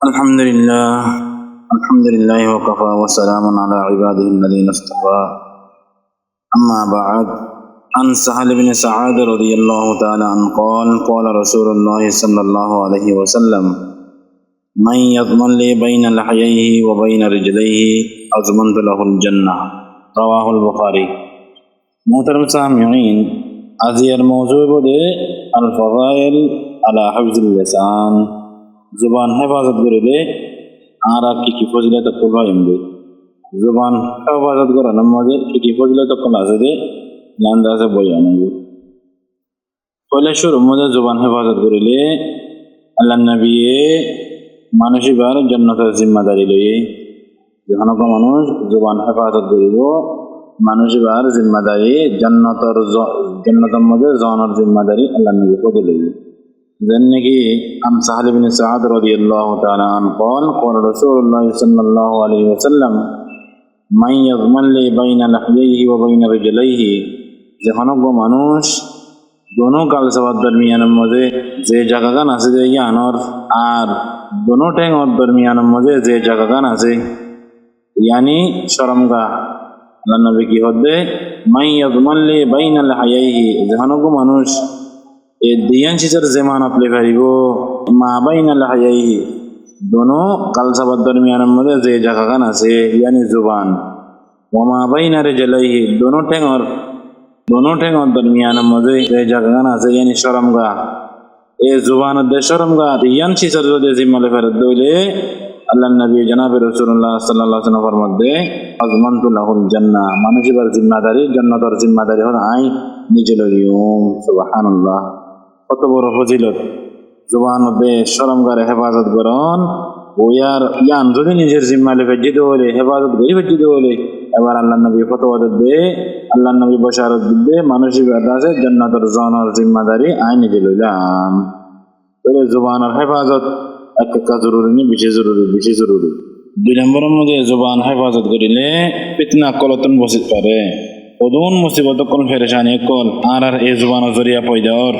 الحمد لله الحمد لله وكفى وسلام على عباده الذين اصطفى أما بعد عن سهل بن سعد رضي الله تعالى عنه قال قال رسول الله صلى الله عليه وسلم من يضمن لي بين لحييه وبين رجليه أضمنت له الجنة رواه البخاري محترم سامعين أزير موضوع بده الفضائل على حفظ اللسان জবান হেফাজত করিলে আর কি ফজিলত কল এমবে জবান হেফাজত করানোর মধ্যে কি ফজিলত কল আছে যে জানতে আছে বই আনবে পয়লা শুরুর মধ্যে জবান হেফাজত করিলে আল্লাহ নবী মানুষিবার জান্নাতের জিম্মাদারি লইয়ে যখন মানুষ জবান হেফাজত করিব মানুষিবার জিম্মাদারি জান্নাতের মধ্যে যাওয়ার জিম্মাদারি আল্লাহ নবী পদে লইবে ذنكي عن سهل بن سعد رضي الله تعالى عنه قال قال رسول الله صلى الله عليه وسلم من يضمن لي بين لحييه وبين رجليه جهنم মানুষ दोनों काल सवाद दरमियान मजे जे जगह আছে যে ইয়ানর আর दोनों टेंग और दरमियान मजे जे जगह আছে यानी शर्मगा আল্লাহ নবী কি হদে من يضمن لي بين لحييه جهنم মানুষ दियन चीजर जमानत ले करीबो मा बैन लहयही दोनों कल सबद दरमियान मदे जे जगह ना से यानी जुबान व मा बैन रजलैही दोनों ठेंग और दरमियान मदे जे जगह ना से यानी शर्मगा ए जुबान दे शर्मगा दियन चीजर जो दे जिम्मा ले कर दोले अल्लाह नबी जनाब रसूलुल्लाह सल्लल्लाहु अलैहि वसल्लम फरमाते अज़मनतु लहुल जन्ना मानुषी पर जिम्मेदारी जन्नतर जिम्मेदारी হল আই নিজে লইও সুবহানাল্লাহ কত বড় ফজিলত জবান দে শরমগারে হেফাজত করন ওয়ার ইয়ান যদি নিজের জিম্মালে ফেজিদ হলে হেফাজত করি ফেজিদ হলে এবার আল্লাহ নবী ফতোয়া দে আল্লাহ নবী বশারত দিবে মানুষই বাদাসে জান্নাতের জানার জিম্মাদারি আই নিজে লইলাম তাহলে জবানের হেফাজত একটা জরুরি নি বেশি জরুরি দুই নম্বরের মধ্যে জবান হেফাজত করিলে ফিতনা কলতন বসিত পারে ওদন মুসিবত কোন ফেরেশানি কল আর এই জবানের জরিয়া পয়দার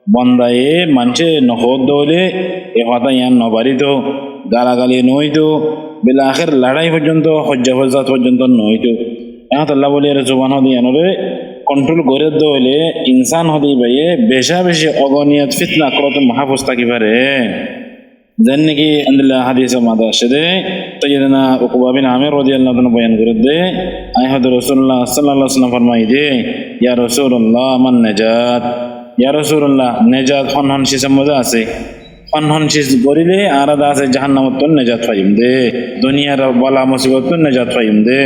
বন্দায়ে মানছে নহদ দলে এ কথা ইয়ান নবারিত গালাগালি নইতো বেলা আখের লড়াই পর্যন্ত হজ্জাত পর্যন্ত নইতো এখন আল্লাহ বলে জবান হদি আনরে কন্ট্রোল করে দলে ইনসান হদি ভাইয়ে বেশি অগনিয়ত ফিতনা করতে মাহফুজ থাকি পারে যেনকি আল্লাহ হাদিসে মাদা আসে সাইয়্যিদানা উকবা বিন আমির রাদিয়াল্লাহু আনহু বয়ান করে দে আই হযরত রাসূলুল্লাহ সাল্লাল্লাহু আলাইহি ওয়াসাল্লাম ফরমাই দে ইয়া রাসূলুল্লাহ মান নাজাত ইয়া রাসূলুল্লাহ নাজাত হন শিস মজা আছে হন শিস করিলে আরাদা আছে জাহান্নামত নাজাত পাইম দে দুনিয়ার বালা মুসিবত নাজাত পাইম দে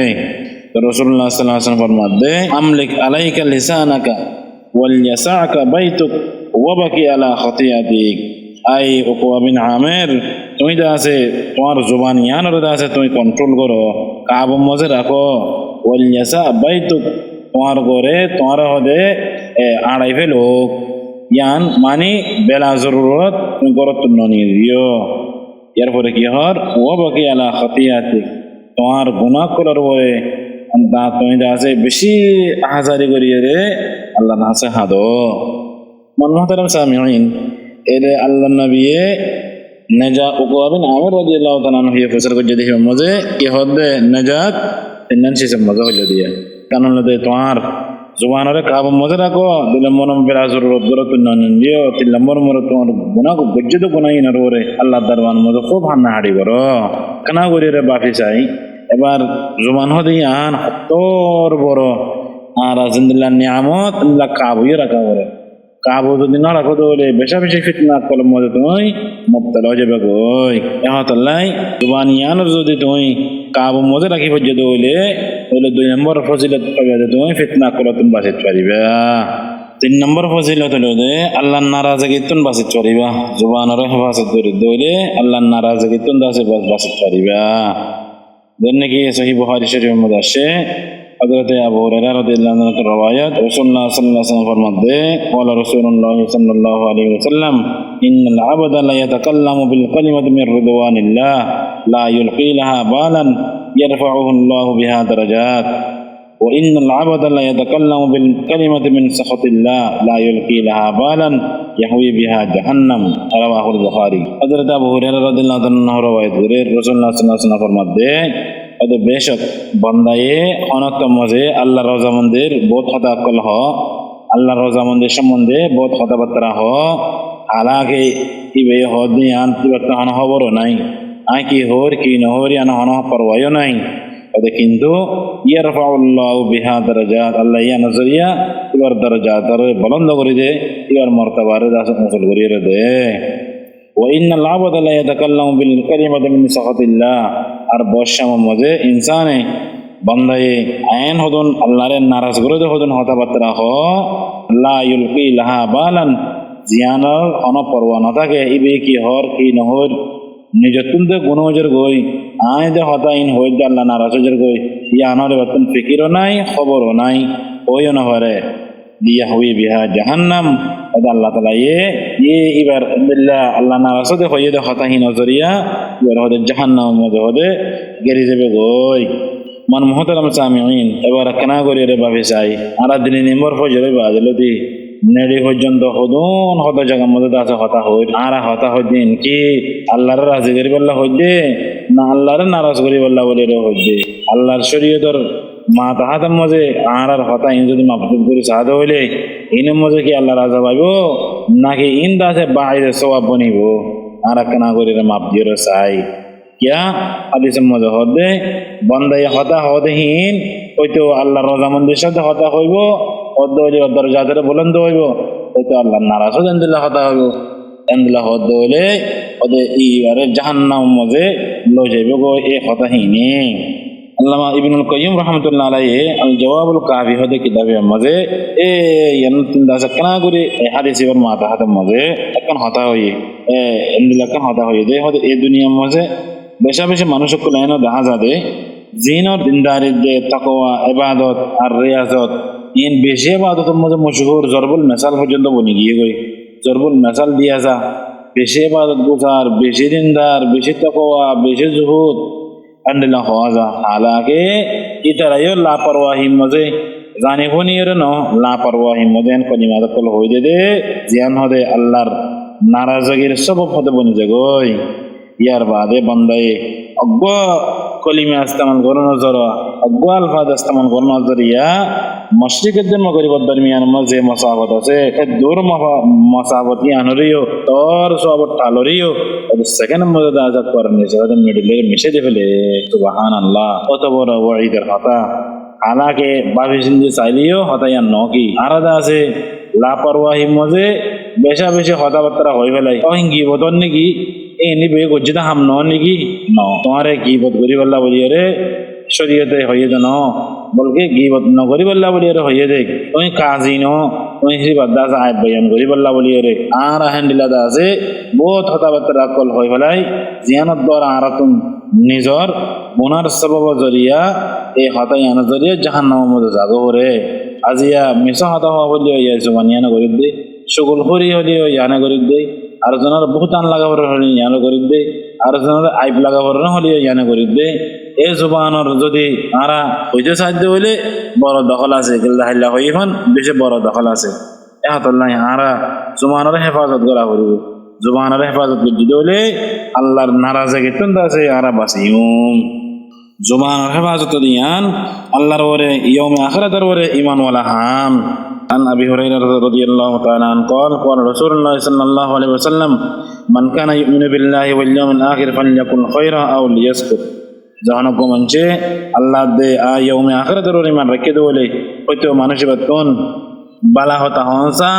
রাসূলুল্লাহ সাল্লাল্লাহু আলাইহি ওয়াসাল্লাম ফরমাত দে আমলিক আলাইকা লিসানাকা ওয়াল ইয়াসাকা বাইতুক ওয়া বাকি আলা খাতিয়াতিক আই উকবা বিন আমির তুমি দা আছে তোমার জবান ইয়ানর দা আছে তুমি কন্ট্রোল করো কাব মজে রাখো ওয়াল ইয়াসা বাইতুক তোমার ঘরে তোমার হদে আড়াই ফেলো ইয়ান মানে বেলা জরুরত তুমি গরত ননি দিও এরপরে কি হর ও বাকি আলা খাতিয়াতিক তোমার গুনাহ করার পরে দা তুমি দা আছে বেশি আহাজারি করিয়ে রে আল্লাহ না আছে হাদো মুহতারাম সামিঈন এরে আল্লাহ নবী নেজা উকবা বিন আমির রাদিয়াল্লাহু তাআলা আনহু ফসর করে দেখি মজে কি হবে নেজাত তিনন সে মজা হইল দিয়া কারণ লদে তোমার জবানরে কাব মজা রাখো দিলে মনম বেলা জরুরত গরত নন দিও তিন নম্বর তোমার গুনাহ গজ্জত গুনাহ ইনার ওরে আল্লাহ দরবার মজা খুব হান্না হাড়ি করো কানা করি রে বাফি চাই এবার জবান হদি আন হতর বড় আর জিন্দাল্লাহ নিয়ামত আল্লাহ কাবুই রাখা ওরে কাবু যদি না রাখো তাহলে বেশি ফিতনা কলম মধ্যে তুমি মুবতালা হয়ে যাবে গই এহতাল্লাই জবান ইয়ানর যদি তুমি কাবু মধ্যে রাখি পর্যন্ত হইলে দুই নম্বর ফজিলত পাবে তুমি ফিতনা কলম তুমি বাঁচিত পারিবা তিন নম্বর ফজিলত হলো যে আল্লাহর নারাজগি তুমি বাঁচিত পারিবা জবানের হেফাজত করে দইলে আল্লাহর নারাজগি তুমি বাঁচিত পারিবা যেন কি সহিহ বুখারী শরীফের মধ্যে আসে حضرت ابو هريرہ رضی اللہ عنہ کی روایت رسول اللہ صلی اللہ علیہ وسلم فرماتے ہیں قال رسول اللہ صلی اللہ علیہ وسلم ان العبد لا يتكلم بالكلمة من رضوان الله لا يلقي لها بالا يرفعه الله بها درجات وإن العبد لا يتكلم بالكلمة من سخط الله لا يلقي لها بالا يهوي بها جهنم رواه البخاري حضرت أبو هريرة رضي الله عنه روايت করে রাসূলুল্লাহ সাল্লাল্লাহু আলাইহি ওয়াসাল্লাম ফরমাতে অদ বেশক বান্দায়ে অনক মজে আল্লাহর রজামন্দের বহুত কথা কল হ আল্লাহর রজামন্দের সম্বন্ধে বহুত কথাবার্তা হ হালাকে ইবে হদি আন তিবর্তন খবর নাই আই কি হর কি নহরি আন হন পরওয়ায় নাই ওদের কিন্তু ইয়ারফাউল্লাহু বিহা দারাজাত আল্লাহ ইয়া নজরিয়া ইবার দারাজাত আর বুলন্দ করে দে ইবার মর্তবার দাস মুসল করিয়ে দে ওয়া ইন্নাল আবদা লা ইয়াতাকাল্লামু বিল কালিমাতি মিন সাখাতিল্লাহ আর বশাম মজে ইনসানে বান্দায়ে আইন হদন আল্লাহর নারাজ করে দে হদন হতাবাতরা হ লা ইউলকি লাহা বালান জিয়ানার অন পরওয়া না থাকে ইবে কি হর কি নহর নিজতুনতে গুণজর গই আয় দে হতাইন হই দে আল্লাহ নারাজর গই ইয়ানরে বতন ফিকিরও নাই খবরও নাই ওইও না হরে দিয়া হই বিহা জাহান্নাম ওদা আল্লাহ তাআলা ইবার বিল্লাহ আল্লাহ নারাজ দে হই দে হতাইন নজরিয়া ইবার হদে জাহান্নাম মধ্যে হদে গেরি যাবে গই মান মুহতারাম সামিঈন এবার কেনা করি রে ভাবি চাই আর দিন নম্বর ফজরে বাজলতি নেড়ি পর্যন্ত হদুন হত জায়গার মধ্যে আছে হতা হই আর হতা হইদিন কি আল্লাহর রাজি করি বললা হইদে না আল্লাহর নারাজ করি বললা বলে রে হইদে আল্লাহর শরীয়তর মা তাহাতের মধ্যে আর হতা ইন যদি মাফতুব করে সাহায্য হইলে ইনের মধ্যে কি আল্লাহ রাজা পাইব নাকি ইন দাসে বাইরে সওয়াব বনিব আর কেনা করি রে মাপ দিয়ে চাই क्या हदीस मजे होदे बंदे हता होदेहीन হয়তো আল্লাহর রজামন্দের সাথে হতা হইব অদ্দলে দরজাতে বুলন্দ হইব হয়তো আল্লাহর নারাজ হন দিল্লাহ হতা হইব এন্দিল্লাহ হদলে ওদে ইবারে জাহান্নাম মজে লো যাইব গো এ হতাহীনে আল্লামা ইবনুল কাইয়্যিম রাহমাতুল্লাহ আলাইহি আল জওয়াবুল কাফি হদে কিতাবে মজে এ ইয়ানতিন দাস কানা করে হাদিস এর মাথা হাতে মজে এখন হতা হই এ এন্দিল্লাহ কান হতা হই দে হদে এই দুনিয়া মজে বেশা বেশি মানুষকে লাইনো দেখা যাবে জিনর দিনদারি দে তাকওয়া ইবাদত আর রিয়াজত ইন বেশি ইবাদতের মধ্যে মশহুর জরবুল মিসাল পর্যন্ত বনি গিয়ে গই জরবুল মিসাল দিয়া যা বেশি ইবাদত গুজার বেশি দিনদার বেশি তাকওয়া বেশি জুহুদ আন্দিলা হওয়া যা হালাকে ইতারায়ও লাপরওয়াহি মজে জানি হনির ন লাপরওয়াহি মদেন কলিমাত কল হই দে জিয়ান হদে আল্লাহর নারাজগির সবব হতে বনি যাগই ইয়ার বাদে বান্দায়ে অজ্ঞ কলিমা ইস্তেমাল করো নজর অজ্ঞ আলফাজ ইস্তেমাল করো নজরিয়া মশরিকের জন্য গরিবর দরমিয়ান মজে মসাবত আছে দূর মসাবত ইয়ানরিও তোর সব টালরিও সেকেন্ড মজে আজাদ করেন নিচে মিডলে মিশে দে ফেলে সুবহানাল্লাহ কত বড় ওয়াইদের কথা হালাকে বাবি সিন্ধি চাইলিও হতাইয়া নকি আলাদা আছে লাপরওয়াহি মজে বেশা বেশি কথাবার্তা হয়ে ফেলাই অহিঙ্গি বতন নাকি এনে বে গজ্জিতা হাম ন নাকি ন তোমারে গিবত করি বললা বলি রে শরীয়তে হইয়ে জান বলকে গিবত ন করি বললা বলি রে হইয়ে দেখ তুমি কাজী ন তুমি সেই বাদাস আয় বয়ান করি বললা বলি রে আর হ্যান্ডিলা দা আছে বহুত কথাবার্তা কল হয়ে ফেলাই জিয়ানত দ্বারা আরাতুন নিজর গুনার সবব জরিয়া এই হতায়ান জরিয়া জাহান্নামের মধ্যে যাগো রে আজিয়া মিছা হতা হওয়া বলি ইয়া জবানিয়ান করি দে সকল হরি হলিও ইয়ানা করি দে আর জনের বহুত আন লাগাবার হলে ইয়ানা করি দে আর জনের আইব লাগাবার হলে ইয়ানা করি দে এই জবানর যদি আরা হইতে সাহায্য হইলে বড় দখল আছে গেল্লা হাইলা হই এখন বেশি বড় দখল আছে এহাতল্লাহ আরা জবানর হেফাজত করা করিব জবানর হেফাজত যদি হলে আল্লাহর নারাজে গেতন আছে আরা বাসিউম জবানর হেফাজত দিয়ান আল্লাহর ওরে ইয়াউমে আখিরাতের ওরে ঈমান ওয়ালা হাম عن أبي هريرة رضي الله تعالى عنه قال قال رسول الله صلى الله عليه وسلم من كان يؤمن بالله واليوم الآخر فليكن خيرا أو ليسكت জাহানকো মঞ্চে আল্লাহ দে আ ইয়াউমে আখিরাতের ইমান রেখে দেবলে হয়তো মানুষ বাতন বালা হতা হনসা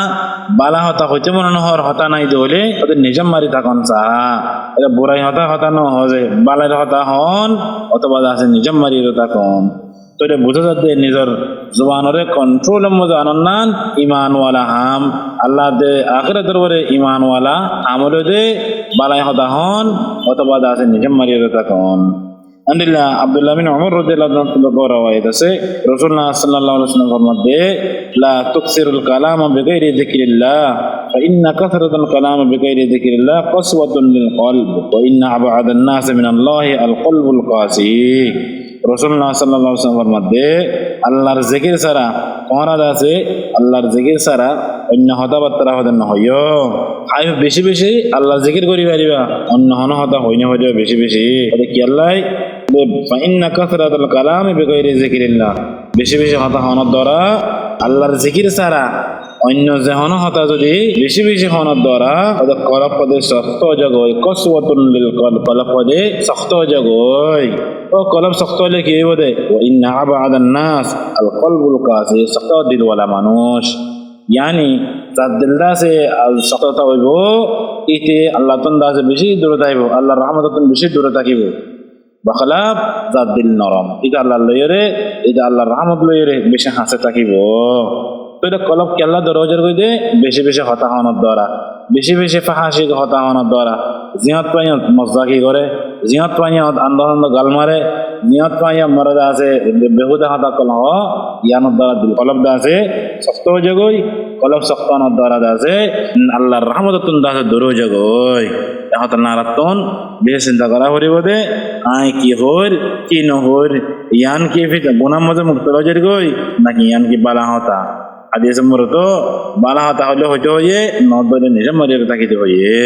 বালা হতা হইতে মনে নহর হতা নাই দেবলে ওদের নিজাম মারি থাকন সা এটা বুড়াই হতা ন হজে বালাই হতা হন অথবা আছে নিজাম মারি থাকন তো এটা বোঝা যাচ্ছে নিজের জবানরে কন্ট্রোলের মধ্যে আনন্দান ইমানওয়ালা হাম আল্লাহ দে আখিরাতের পরে ইমানওয়ালা আমলে দে বালাই হতা হন অথবা আছে নিজাম মারি থাকন আলহামদুলিল্লাহ আব্দুল্লাহ বিন উমর রাদিয়াল্লাহু আনহু রওয়ায়াত আছে রাসূলুল্লাহ সাল্লাল্লাহু আলাইহি ওয়াসাল্লাম ফরমাতে লা তুকসিরুল কালামা বিগাইরি যিকরিল্লাহ ফাইন্না কাসরাতুল কালামা বিগাইরি যিকরিল্লাহ কসওয়াতুন লিল কলব ওয়া ইন্না আবআদান নাস মিনাল্লাহি আল কলবুল কাসি রাসূলুল্লাহ সাল্লাল্লাহু আলাইহি ওয়াসাল্লাম ফরমাতে আল্লাহর জিকির ছাড়া করাদ আছে আল্লাহর জিকির ছাড়া অন্য হতাবার্তা হতে নহয় খাই বেশি বেশি আল্লাহর জিকির করি পারিবা অন্য হন হতা হইনে হইয়া বেশি বেশি কি আল্লাহ ফাইন্না কাসরাতুল কালামি বিগাইরি যিকিরিল্লাহ বেশি বেশি হতা হওয়ার দ্বারা আল্লাহর জিকির ছাড়া অন্য যে হন হতা যদি বেশি বেশি হওয়ার দ্বারা ওদের কলব পদে শক্ত জগয় কসওয়াতুন লিল কলব পদে শক্ত জগয় ও কলব শক্ত হলে কি হইব দে ইন্না আবাদান নাস আল কলবুল কাসি শক্ত দিলওয়ালা মানুষ यानी যার দিলটা আছে শক্ততা হইব ইতে আল্লাহ তন্দা আছে বেশি দূরে থাকব আল্লাহর রহমত বেশি দূরে থাকিব বখলাফ যার দিল নরম এটা আল্লাহ লইরে এটা আল্লাহর রহমত লইরে বেশি হাসে থাকিব তো এটা কলব কেল্লা দরজার কই দে বেশি বেশি হতা হওয়ার দ্বারা বেশি বেশি ফাহাসি হতা হওয়ার দ্বারা জিয়াত পাইয়া মজাকি করে জিয়াত পাইয়া আন্দাজ গাল মারে জিয়াত পাইয়া মরদা আছে বেহুদা হতা কল ইয়ানোর দ্বারা দিল কলব দা আছে শক্ত জগই কলব শক্ত হওয়ার দ্বারা আছে আল্লাহর রহমত তুন্দা আছে দূর জগই এখন নারাতন বেশি চিন্তা করা করিব দে আই কি হর কি নহর ইয়ান কি ফিট গুনাহ মজা মুক্ত লজের গই নাকি ইয়ান কি বালা হতা হাদিসে মরতো বালা হতা হলে হইতে হইয়ে নদরে নিজে মরিয়ে থাকিতে হইয়ে